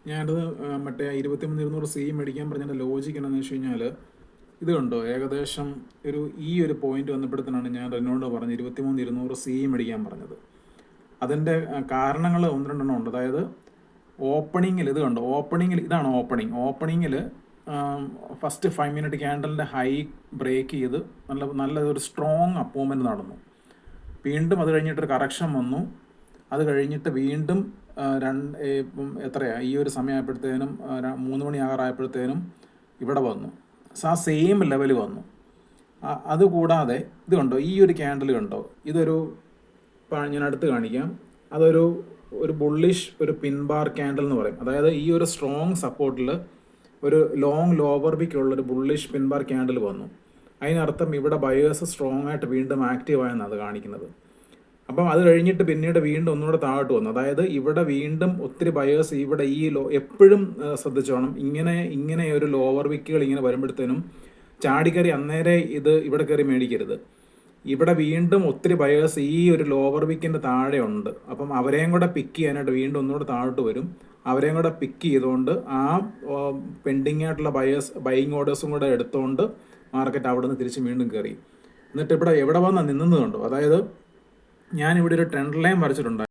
ഞാനത് മറ്റേ 23,200 മേടിക്കാൻ പറഞ്ഞതിൻ്റെ ലോജിക്ക് എന്താണെന്ന് വെച്ച് കഴിഞ്ഞാൽ, ഇത് കണ്ടോ ഏകദേശം ഈ ഒരു പോയിന്റ് വന്നപ്പോഴത്തേനാണ് ഞാൻ എന്നോട് പറഞ്ഞ് 23,200 മേടിക്കാൻ പറഞ്ഞത്. അതിൻ്റെ കാരണങ്ങൾ ഒന്ന് രണ്ടെണ്ണം ഉണ്ട്. അതായത് ഓപ്പണിങ്ങിൽ ഇത് കണ്ടോ, ഇതാണ് ഓപ്പണിങ്ങിൽ ഫസ്റ്റ് 5 മിനിറ്റ് ക്യാൻഡലിൻ്റെ ഹൈ ബ്രേക്ക് ചെയ്ത് നല്ലൊരു സ്ട്രോങ് അപ്പൂവ്മെൻറ്റ് നടന്നു. വീണ്ടും അത് കഴിഞ്ഞിട്ടൊരു കറക്ഷൻ വന്നു. അത് കഴിഞ്ഞിട്ട് വീണ്ടും എത്രയാണ് ഈ ഒരു സമയമായപ്പോഴത്തേനും 3 മണി ആകാറായപ്പോഴത്തേനും ഇവിടെ വന്നു. ആ സെയിം ലെവൽ വന്നു. അതുകൂടാതെ ഇത് കണ്ടോ, ഈ ഒരു ക്യാൻഡിൽ കണ്ടോ, ഞാൻ അടുത്ത് കാണിക്കാം. അതൊരു ബുള്ളിഷ് പിൻബാർ ക്യാൻഡിൽ എന്ന് പറയും. അതായത് ഈ ഒരു സ്ട്രോങ് സപ്പോർട്ടിൽ ഒരു ലോങ് ലോവർ വിക്കുള്ളൊരു ബുള്ളിഷ് പിൻബാർ ക്യാൻഡിൽ വന്നു. അതിനർത്ഥം ഇവിടെ ബയേഴ്സ് സ്ട്രോങ് ആയിട്ട് വീണ്ടും ആക്റ്റീവ് ആയെന്നാണ് അത് കാണിക്കുന്നത്. അപ്പം അത് കഴിഞ്ഞിട്ട് പിന്നീട് വീണ്ടും ഒന്നുകൂടെ താഴോട്ട് വന്നു. അതായത് ഇവിടെ വീണ്ടും ഒത്തിരി ബയേഴ്സ് ഇവിടെ എപ്പോഴും ശ്രദ്ധിച്ചോണം, ഇങ്ങനെ ഒരു ലോവർ വിക്കുകൾ ഇങ്ങനെ വരുമ്പോഴത്തേനും ചാടിക്കറി അന്നേരെ ഇവിടെ കയറി മേടിക്കരുത്. ഇവിടെ വീണ്ടും ഒത്തിരി ബയേഴ്സ് ഈ ഒരു ലോവർ വിക്കിൻ്റെ താഴെ ഉണ്ട്. അപ്പം അവരെയും കൂടെ പിക്ക് ചെയ്യാനായിട്ട് വീണ്ടും ഒന്നുകൂടെ താഴോട്ട് വരും. അവരെയും കൂടെ പിക്ക് ചെയ്തുകൊണ്ട് ആ പെൻഡിങ് ആയിട്ടുള്ള ബൈയിങ് ഓർഡേഴ്സും കൂടെ എടുത്തുകൊണ്ട് മാർക്കറ്റ് അവിടെ നിന്ന് തിരിച്ച് വീണ്ടും കയറി. എന്നിട്ട് ഇവിടെ എവിടെ വന്ന് നിന്നത് കണ്ടോ. അതായത് ഞാനിവിടെ ഒരു ട്രെൻഡ് ലൈൻ വരച്ചിട്ടുണ്ട്.